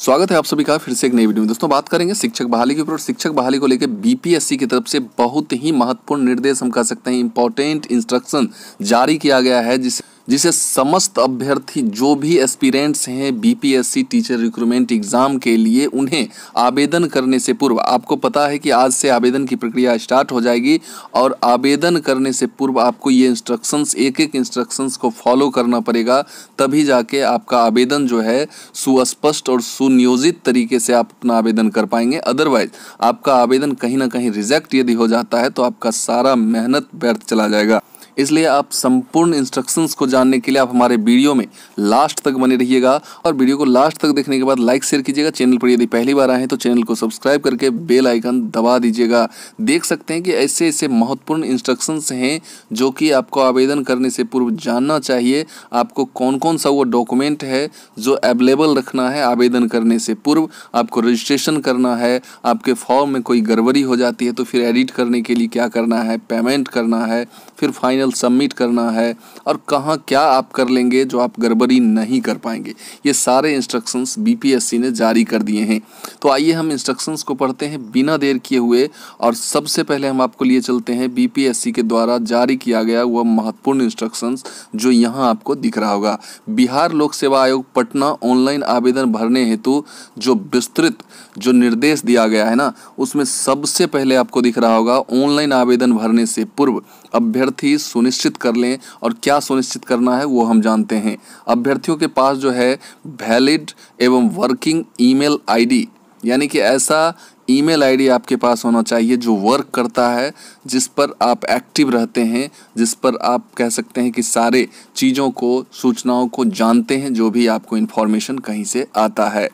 स्वागत है आप सभी का फिर से एक नई वीडियो में। दोस्तों बात करेंगे शिक्षक बहाली के ऊपर। शिक्षक बहाली को लेकर बीपीएससी की तरफ से बहुत ही महत्वपूर्ण निर्देश हम कह सकते हैं, इंपॉर्टेंट इंस्ट्रक्शन जारी किया गया है जिसे समस्त अभ्यर्थी जो भी एस्पिरेंट्स हैं बीपीएससी टीचर रिक्रूटमेंट एग्जाम के लिए, उन्हें आवेदन करने से पूर्व, आपको पता है कि आज से आवेदन की प्रक्रिया स्टार्ट हो जाएगी और आवेदन करने से पूर्व आपको ये इंस्ट्रक्शंस, एक एक इंस्ट्रक्शंस को फॉलो करना पड़ेगा, तभी जाके आपका आवेदन जो है सुस्पष्ट और सुनियोजित तरीके से आप अपना आवेदन कर पाएंगे। अदरवाइज आपका आवेदन कहीं ना कहीं रिजेक्ट यदि हो जाता है तो आपका सारा मेहनत व्यर्थ चला जाएगा। इसलिए आप संपूर्ण इंस्ट्रक्शंस को जानने के लिए आप हमारे वीडियो में लास्ट तक बने रहिएगा और वीडियो को लास्ट तक देखने के बाद लाइक शेयर कीजिएगा। चैनल पर यदि पहली बार आए हैं तो चैनल को सब्सक्राइब करके बेल आइकन दबा दीजिएगा। देख सकते हैं कि ऐसे ऐसे महत्वपूर्ण इंस्ट्रक्शंस हैं जो कि आपको आवेदन करने से पूर्व जानना चाहिए। आपको कौन कौन सा वो डॉक्यूमेंट है जो अवेलेबल रखना है आवेदन करने से पूर्व। आपको रजिस्ट्रेशन करना है, आपके फॉर्म में कोई गड़बड़ी हो जाती है तो फिर एडिट करने के लिए क्या करना है, पेमेंट करना है, फिर फाइनल सबमिट करना है और कहाँ क्या आप कर लेंगे जो आप गड़बड़ी नहीं कर पाएंगे। ये सारे इंस्ट्रक्शंस बीपीएससी ने जारी कर दिए हैं। तो आइए हम इंस्ट्रक्शंस को पढ़ते हैं बिना देर किए हुए। और सबसे पहले हम आपको लिए चलते हैं बीपीएससी के द्वारा जारी किया गया वह महत्वपूर्ण इंस्ट्रक्शंस जो यहाँ आपको दिख रहा होगा। बिहार लोक सेवा आयोग पटना ऑनलाइन आवेदन भरने हेतु जो विस्तृत जो निर्देश दिया गया है ना, उसमें सबसे पहले आपको दिख रहा होगा ऑनलाइन आवेदन भरने से पूर्व अभ्यर्थी सुनिश्चित कर लें। और क्या सुनिश्चित करना है वो हम जानते हैं। अभ्यर्थियों के पास जो है वैलिड एवं वर्किंग ईमेल आईडी, यानी कि ऐसा ईमेल आईडी आपके पास होना चाहिए जो वर्क करता है, जिस पर आप एक्टिव रहते हैं, जिस पर आप कह सकते हैं कि सारे चीज़ों को, सूचनाओं को जानते हैं, जो भी आपको इन्फॉर्मेशन कहीं से आता है।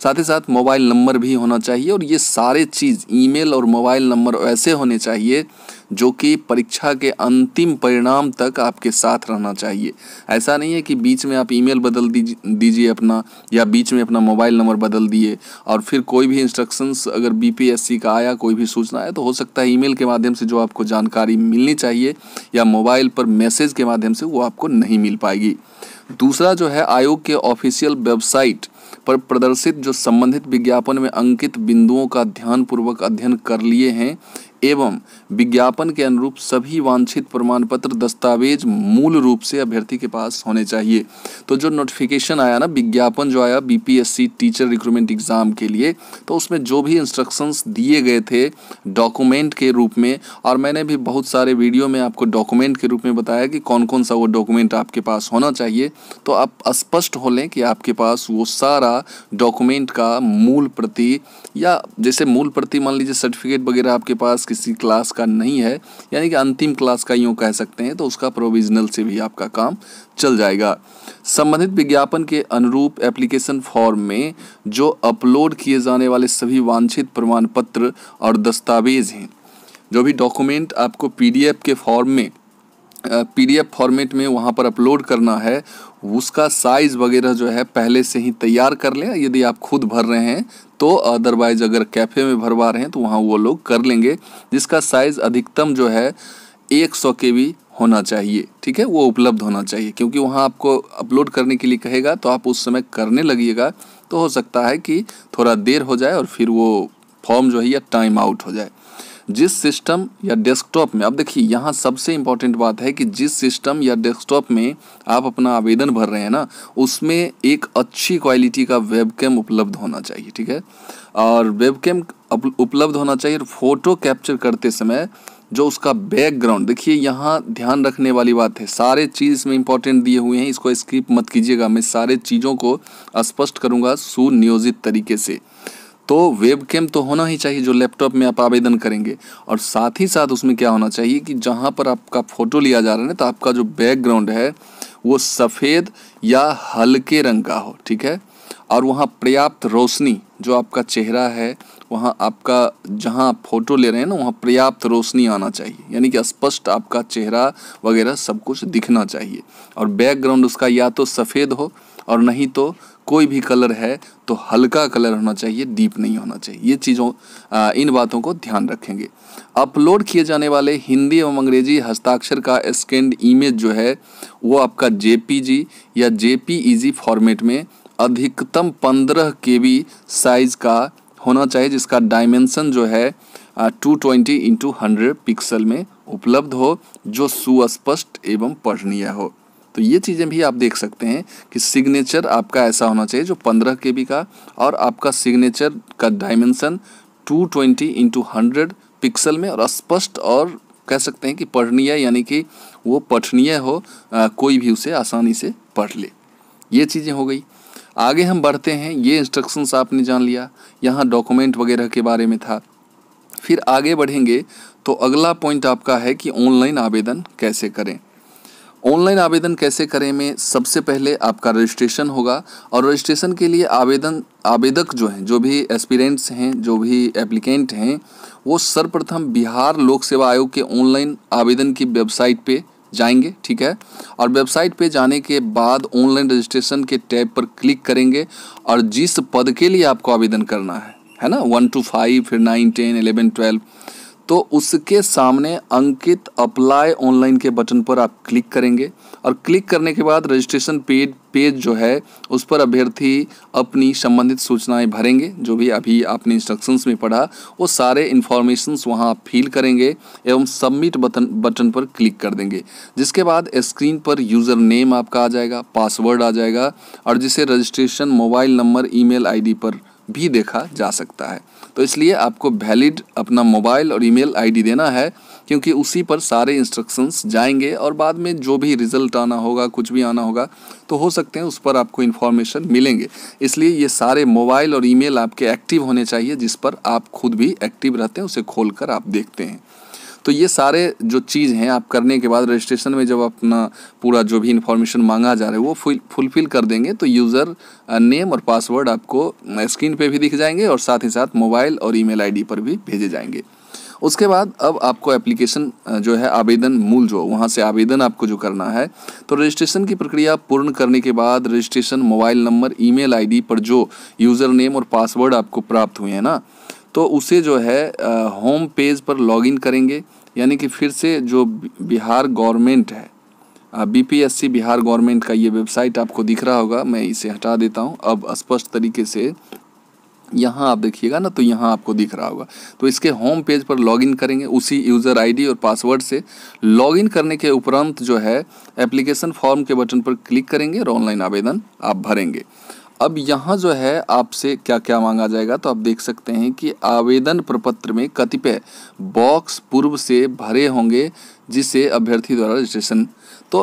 साथ ही साथ मोबाइल नंबर भी होना चाहिए और ये सारे चीज़ ईमेल और मोबाइल नंबर ऐसे होने चाहिए जो कि परीक्षा के अंतिम परिणाम तक आपके साथ रहना चाहिए। ऐसा नहीं है कि बीच में आप ईमेल बदल दीजिए अपना, या बीच में अपना मोबाइल नंबर बदल दिए और फिर कोई भी इंस्ट्रक्शंस अगर बीपीएससी का आया, कोई भी सूचना आया, तो हो सकता है ईमेल के माध्यम से जो आपको जानकारी मिलनी चाहिए या मोबाइल पर मैसेज के माध्यम से वो आपको नहीं मिल पाएगी। दूसरा जो है, आयोग के ऑफिशियल वेबसाइट पर प्रदर्शित जो संबंधित विज्ञापन में अंकित बिंदुओं का ध्यानपूर्वक अध्ययन कर लिए हैं एवं विज्ञापन के अनुरूप सभी वांछित प्रमाण पत्र दस्तावेज मूल रूप से अभ्यर्थी के पास होने चाहिए। तो जो नोटिफिकेशन आया ना, विज्ञापन जो आया बीपीएससी टीचर रिक्रूटमेंट एग्जाम के लिए, तो उसमें जो भी इंस्ट्रक्शंस दिए गए थे डॉक्यूमेंट के रूप में, और मैंने भी बहुत सारे वीडियो में आपको डॉक्यूमेंट के रूप में बताया कि कौन कौन सा वो डॉक्यूमेंट आपके पास होना चाहिए, तो आप स्पष्ट हो लें कि आपके पास वो सारा डॉक्यूमेंट का मूल प्रति, या जैसे मूल प्रति मान लीजिए सर्टिफिकेट वगैरह आपके पास किसी क्लास का नहीं है, यानी कि अंतिम क्लास का यूँ कह सकते हैं, तो उसका प्रोविजनल से भी आपका काम चल जाएगा। संबंधित विज्ञापन के अनुरूप एप्लीकेशन फॉर्म में जो अपलोड किए जाने वाले सभी वांछित प्रमाण पत्र और दस्तावेज हैं, जो भी डॉक्यूमेंट आपको पीडीएफ के फॉर्म में, पीडीएफ फॉर्मेट में वहाँ पर अपलोड करना है, उसका साइज़ वगैरह जो है पहले से ही तैयार कर लें यदि आप खुद भर रहे हैं तो। अदरवाइज अगर कैफ़े में भरवा रहे हैं तो वहाँ वो लोग कर लेंगे, जिसका साइज़ अधिकतम जो है 100 KB होना चाहिए। ठीक है, वो उपलब्ध होना चाहिए, क्योंकि वहाँ आपको अपलोड करने के लिए कहेगा तो आप उस समय करने लगिएगा, तो हो सकता है कि थोड़ा देर हो जाए और फिर वो फॉर्म जो है या टाइम आउट हो जाए। जिस सिस्टम या डेस्कटॉप में, अब देखिए यहाँ सबसे इम्पॉर्टेंट बात है कि जिस सिस्टम या डेस्कटॉप में आप अपना आवेदन भर रहे हैं ना, उसमें एक अच्छी क्वालिटी का वेबकैम उपलब्ध होना चाहिए। ठीक है, और वेबकैम उपलब्ध होना चाहिए। फ़ोटो कैप्चर करते समय जो उसका बैकग्राउंड, देखिए यहाँ ध्यान रखने वाली बात है, सारे चीज़ इसमें इंपॉर्टेंट दिए हुए हैं, इसको स्किप मत कीजिएगा। मैं सारे चीज़ों को स्पष्ट करूँगा सुनियोजित तरीके से। तो वेबकैम तो होना ही चाहिए जो लैपटॉप में आप आवेदन करेंगे, और साथ ही साथ उसमें क्या होना चाहिए कि जहाँ पर आपका फ़ोटो लिया जा रहा है तो आपका जो बैकग्राउंड है वो सफ़ेद या हल्के रंग का हो। ठीक है, और वहाँ पर्याप्त रोशनी, जो आपका चेहरा है वहाँ आपका जहाँ आप फ़ोटो ले रहे हैं ना, वहाँ पर्याप्त रोशनी आना चाहिए, यानी कि स्पष्ट आपका चेहरा वगैरह सब कुछ दिखना चाहिए। और बैकग्राउंड उसका या तो सफ़ेद हो और नहीं तो कोई भी कलर है तो हल्का कलर होना चाहिए, डीप नहीं होना चाहिए। ये चीज़ों इन बातों को ध्यान रखेंगे। अपलोड किए जाने वाले हिंदी एवं अंग्रेजी हस्ताक्षर का स्कैन्ड इमेज जो है वो आपका जेपीजी या जेपीईजी फॉर्मेट में अधिकतम 15 KB साइज़ का होना चाहिए, जिसका डायमेंशन जो है 220x100 पिक्सल में उपलब्ध हो, जो सुस्पष्ट एवं पठनीय हो। तो ये चीज़ें भी आप देख सकते हैं कि सिग्नेचर आपका ऐसा होना चाहिए जो 15 KB का, और आपका सिग्नेचर का डायमेंशन 220x100 पिक्सल में, और स्पष्ट और कह सकते हैं कि पठनीय, यानी कि वो पठनीय हो, कोई भी उसे आसानी से पढ़ ले। ये चीज़ें हो गई। आगे हम बढ़ते हैं। ये इंस्ट्रक्शंस आपने जान लिया, यहाँ डॉक्यूमेंट वगैरह के बारे में था। फिर आगे बढ़ेंगे तो अगला पॉइंट आपका है कि ऑनलाइन आवेदन कैसे करें। ऑनलाइन आवेदन कैसे करें में सबसे पहले आपका रजिस्ट्रेशन होगा, और रजिस्ट्रेशन के लिए आवेदक जो हैं, जो भी एस्पिरेंट्स हैं, जो भी एप्लीकेंट हैं, वो सर्वप्रथम बिहार लोक सेवा आयोग के ऑनलाइन आवेदन की वेबसाइट पे जाएंगे, ठीक है। और वेबसाइट पे जाने के बाद ऑनलाइन रजिस्ट्रेशन के टैब पर क्लिक करेंगे, और जिस पद के लिए आपको आवेदन करना है ना, 1 to 5, फिर 9, 10, 11, 12, तो उसके सामने अंकित अप्लाई ऑनलाइन के बटन पर आप क्लिक करेंगे, और क्लिक करने के बाद रजिस्ट्रेशन पेज जो है उस पर अभ्यर्थी अपनी संबंधित सूचनाएं भरेंगे, जो भी अभी आपने इंस्ट्रक्शंस में पढ़ा वो सारे इन्फॉर्मेशंस वहां आप फिल करेंगे एवं सबमिट बटन पर क्लिक कर देंगे। जिसके बाद स्क्रीन पर यूज़र नेम आपका आ जाएगा, पासवर्ड आ जाएगा, और जिसे registration mobile number, email ID पर भी देखा जा सकता है। तो इसलिए आपको वैलिड अपना मोबाइल और ईमेल आईडी देना है, क्योंकि उसी पर सारे इंस्ट्रक्शंस जाएंगे, और बाद में जो भी रिजल्ट आना होगा, कुछ भी आना होगा, तो हो सकते हैं उस पर आपको इन्फॉर्मेशन मिलेंगे। इसलिए ये सारे मोबाइल और ईमेल आपके एक्टिव होने चाहिए, जिस पर आप खुद भी एक्टिव रहते हैं, उसे खोलकर आप देखते हैं। तो ये सारे जो चीज़ हैं आप करने के बाद रजिस्ट्रेशन में जब अपना पूरा जो भी इन्फॉर्मेशन मांगा जा रहा है वो फुलफिल कर देंगे, तो यूज़र नेम और पासवर्ड आपको स्क्रीन पे भी दिख जाएंगे, और साथ ही साथ मोबाइल और ईमेल आईडी पर भी भेजे जाएंगे। उसके बाद अब आपको एप्लीकेशन जो है आवेदन मूल जो वहाँ से आवेदन आपको जो करना है, तो रजिस्ट्रेशन की प्रक्रिया पूर्ण करने के बाद registration mobile number, email ID पर जो यूज़र नेम और पासवर्ड आपको प्राप्त हुए हैं ना, तो उसे जो है होम पेज पर लॉगिन करेंगे, यानी कि फिर से जो बिहार गवर्नमेंट है, BPSC बिहार गवर्नमेंट का ये वेबसाइट आपको दिख रहा होगा, मैं इसे हटा देता हूँ अब स्पष्ट तरीके से। यहाँ आप देखिएगा ना, तो यहाँ आपको दिख रहा होगा, तो इसके होम पेज पर लॉगिन करेंगे उसी यूज़र आईडी और पासवर्ड से। लॉगिन करने के उपरांत जो है एप्लीकेशन फॉर्म के बटन पर क्लिक करेंगे और ऑनलाइन आवेदन आप भरेंगे। अब यहाँ जो है आपसे क्या क्या मांगा जाएगा, तो आप देख सकते हैं कि आवेदन प्रपत्र में कतिपय बॉक्स पूर्व से भरे होंगे, जिसे अभ्यर्थी द्वारा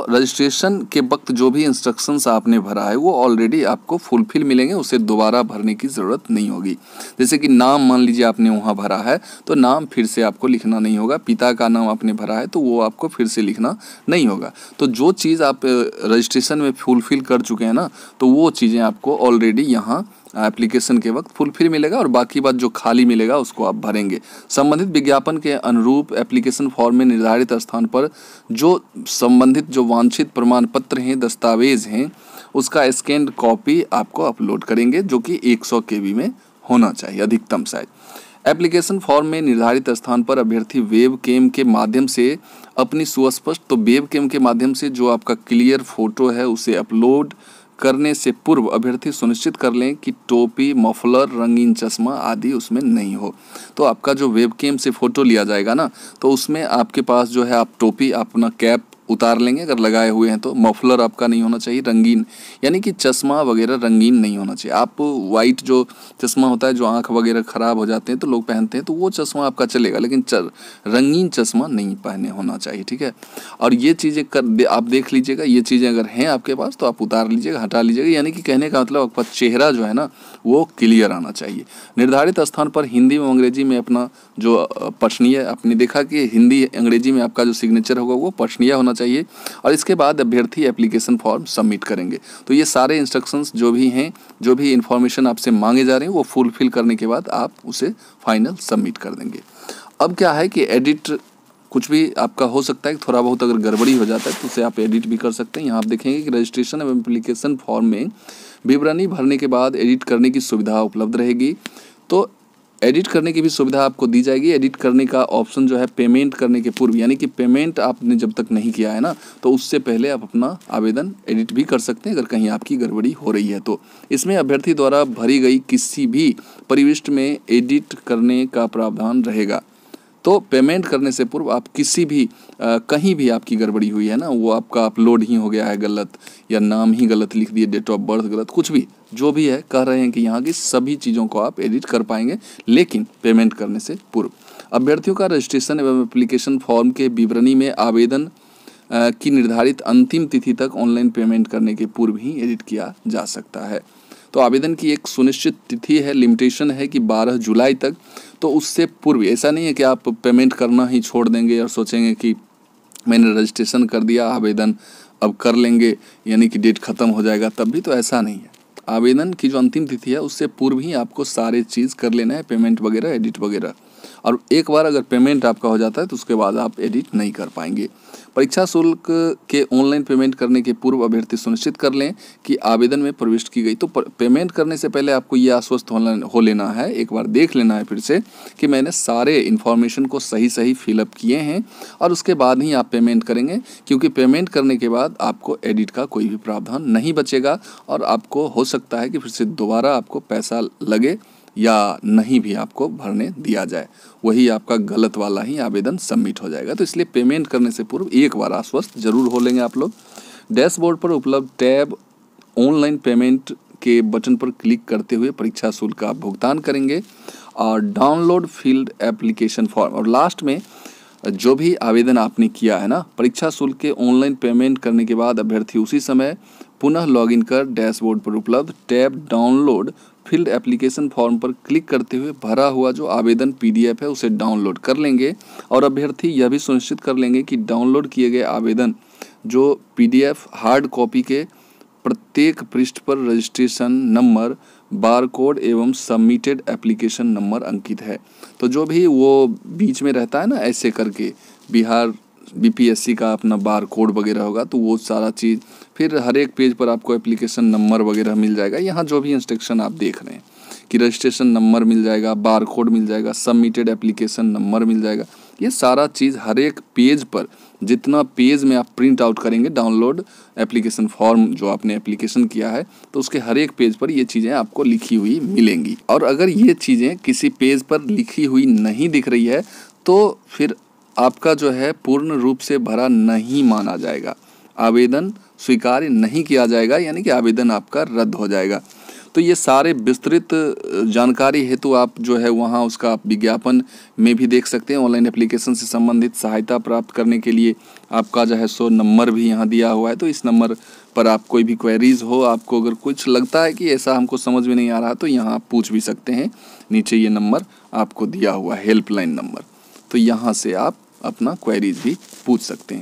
रजिस्ट्रेशन के वक्त जो भी इंस्ट्रक्शंस आपने भरा है वो ऑलरेडी आपको फुलफिल मिलेंगे, उसे दोबारा भरने की ज़रूरत नहीं होगी। जैसे कि नाम मान लीजिए आपने वहाँ भरा है, तो नाम फिर से आपको लिखना नहीं होगा, पिता का नाम आपने भरा है तो वो आपको फिर से लिखना नहीं होगा। तो जो चीज़ आप रजिस्ट्रेशन में फुलफिल कर चुके हैं ना, तो वो चीज़ें आपको ऑलरेडी यहाँ एप्लीकेशन के वक्त फुलफिल मिलेगा, और बाकी बात जो खाली मिलेगा उसको आप भरेंगे। संबंधित विज्ञापन के अनुरूप एप्लीकेशन फॉर्म में निर्धारित स्थान पर जो संबंधित जो वांछित प्रमाण पत्र हैं, दस्तावेज हैं, उसका स्कैन कॉपी आपको अपलोड करेंगे, जो कि 100 KB में होना चाहिए अधिकतम साइज। एप्लीकेशन फॉर्म में निर्धारित स्थान पर अभ्यर्थी वेब कैम के माध्यम से अपनी सुस्पष्ट, तो वेब कैम के माध्यम से जो आपका क्लियर फोटो है उसे अपलोड करने से पूर्व अभ्यर्थी सुनिश्चित कर लें कि टोपी, मफलर, रंगीन चश्मा आदि उसमें नहीं हो। तो आपका जो वेबकैम से फ़ोटो लिया जाएगा ना, तो उसमें आपके पास जो है आप टोपी, अपना कैप उतार लेंगे अगर लगाए हुए हैं तो। मफलर आपका नहीं होना चाहिए, रंगीन यानी कि चश्मा वगैरह रंगीन नहीं होना चाहिए। आप वाइट जो चश्मा होता है, जो आँख वगैरह ख़राब हो जाते हैं तो लोग पहनते हैं, तो वो चश्मा आपका चलेगा, लेकिन रंगीन चश्मा नहीं पहने होना चाहिए, ठीक है। और ये चीज़ें आप देख लीजिएगा, ये चीज़ें अगर हैं आपके पास तो आप उतार लीजिएगा, हटा लीजिएगा, यानी कि कहने का मतलब आपका चेहरा जो है ना वो क्लियर आना चाहिए। निर्धारित स्थान पर हिंदी व अंग्रेजी में अपना जो पठनीय, आपने देखा कि हिंदी अंग्रेजी में आपका जो सिग्नेचर होगा वो पठनीय होना चाहिए। और इसके बाद अभ्यर्थी एप्लीकेशन फॉर्म सबमिट करेंगे। तो ये सारे इंस्ट्रक्शंस जो भी हैं, जो भी इन्फॉर्मेशन आपसे मांगे जा रहे हैं, वो फुलफिल करने के बाद आप उसे फाइनल सबमिट कर देंगे। अब क्या है कि एडिट कुछ भी आपका हो सकता है, थोड़ा बहुत अगर गड़बड़ी हो जाता है तो उसे आप एडिट भी कर सकते हैं। यहाँ आप देखेंगे कि रजिस्ट्रेशन एवं एप्लीकेशन फॉर्म में विवरणी भरने के बाद एडिट करने की सुविधा उपलब्ध रहेगी। तो एडिट करने की भी सुविधा आपको दी जाएगी। एडिट करने का ऑप्शन जो है पेमेंट करने के पूर्व, यानी कि पेमेंट आपने जब तक नहीं किया है ना, तो उससे पहले आप अपना आवेदन एडिट भी कर सकते हैं अगर कहीं आपकी गड़बड़ी हो रही है तो। इसमें अभ्यर्थी द्वारा भरी गई किसी भी प्रविष्टि में एडिट करने का प्रावधान रहेगा। तो पेमेंट करने से पूर्व आप किसी भी कहीं भी आपकी गड़बड़ी हुई है ना, वो आपका अपलोड ही हो गया है गलत, या नाम ही गलत लिख दिए, डेट ऑफ बर्थ गलत, कुछ भी जो भी है, कह रहे हैं कि यहाँ की सभी चीज़ों को आप एडिट कर पाएंगे, लेकिन पेमेंट करने से पूर्व। अभ्यर्थियों का रजिस्ट्रेशन एवं एप्लीकेशन फॉर्म के विवरणी में आवेदन की निर्धारित अंतिम तिथि तक ऑनलाइन पेमेंट करने के पूर्व ही एडिट किया जा सकता है। तो आवेदन की एक सुनिश्चित तिथि है, लिमिटेशन है कि 12 जुलाई तक। तो उससे पूर्व ऐसा नहीं है कि आप पेमेंट करना ही छोड़ देंगे और सोचेंगे कि मैंने रजिस्ट्रेशन कर दिया, आवेदन अब कर लेंगे, यानी कि डेट ख़त्म हो जाएगा, तब भी तो ऐसा नहीं है। आवेदन की जो अंतिम तिथि है उससे पूर्व ही आपको सारे चीज़ कर लेना है, पेमेंट वगैरह, एडिट वगैरह। और एक बार अगर पेमेंट आपका हो जाता है तो उसके बाद आप एडिट नहीं कर पाएंगे। परीक्षा शुल्क के ऑनलाइन पेमेंट करने के पूर्व अभ्यर्थी सुनिश्चित कर लें कि आवेदन में प्रविष्ट की गई। तो पेमेंट करने से पहले आपको ये आश्वस्त हो लेना है, एक बार देख लेना है फिर से कि मैंने सारे इन्फॉर्मेशन को सही फिलअप किए हैं, और उसके बाद ही आप पेमेंट करेंगे, क्योंकि पेमेंट करने के बाद आपको एडिट का कोई भी प्रावधान नहीं बचेगा और आपको हो सकता है कि फिर से दोबारा आपको पैसा लगे या नहीं भी आपको भरने दिया जाए, वही आपका गलत वाला ही आवेदन सबमिट हो जाएगा। तो इसलिए पेमेंट करने से पूर्व एक बार आश्वस्त जरूर हो लेंगे आप लोग। डैशबोर्ड पर उपलब्ध टैब ऑनलाइन पेमेंट के बटन पर क्लिक करते हुए परीक्षा शुल्क का भुगतान करेंगे और डाउनलोड फील्ड एप्लीकेशन फॉर्म, और लास्ट में जो भी आवेदन आपने किया है ना, परीक्षा शुल्क के ऑनलाइन पेमेंट करने के बाद अभ्यर्थी उसी समय पुनः लॉगिन कर डैशबोर्ड पर उपलब्ध tab download field application form पर क्लिक करते हुए भरा हुआ जो आवेदन PDF है उसे डाउनलोड कर लेंगे। और अभ्यर्थी यह भी सुनिश्चित कर लेंगे कि डाउनलोड किए गए आवेदन जो PDF हार्ड कॉपी के प्रत्येक पृष्ठ पर रजिस्ट्रेशन नंबर, बारकोड एवं सबमिटेड एप्लीकेशन नंबर अंकित है। तो जो भी वो बीच में रहता है ना ऐसे करके, बिहार BPSC का अपना बारकोड वगैरह होगा, तो वो सारा चीज़ फिर हर एक पेज पर आपको एप्लीकेशन नंबर वगैरह मिल जाएगा। यहाँ जो भी इंस्ट्रक्शन आप देख रहे हैं कि रजिस्ट्रेशन नंबर मिल जाएगा, बारकोड मिल जाएगा, सबमिटेड एप्लीकेशन नंबर मिल जाएगा, ये सारा चीज़ हर एक पेज पर, जितना पेज में आप प्रिंट आउट करेंगे डाउनलोड एप्लीकेशन फॉर्म जो आपने एप्लीकेशन किया है, तो उसके हर एक पेज पर ये चीज़ें आपको लिखी हुई मिलेंगी। और अगर ये चीज़ें किसी पेज पर लिखी हुई नहीं दिख रही है तो फिर आपका जो है पूर्ण रूप से भरा नहीं माना जाएगा, आवेदन स्वीकार नहीं किया जाएगा, यानी कि आवेदन आपका रद्द हो जाएगा। तो ये सारे विस्तृत जानकारी हेतु आप जो है वहाँ उसका विज्ञापन में भी देख सकते हैं। ऑनलाइन एप्लीकेशन से संबंधित सहायता प्राप्त करने के लिए आपका जो है सो नंबर भी यहाँ दिया हुआ है। तो इस नंबर पर आप कोई भी क्वेरीज हो, आपको अगर कुछ लगता है कि ऐसा हमको समझ में नहीं आ रहा, तो यहाँ आप पूछ भी सकते हैं। नीचे ये नंबर आपको दिया हुआ है, हेल्पलाइन नंबर, तो यहाँ से आप अपना क्वेरीज भी पूछ सकते हैं।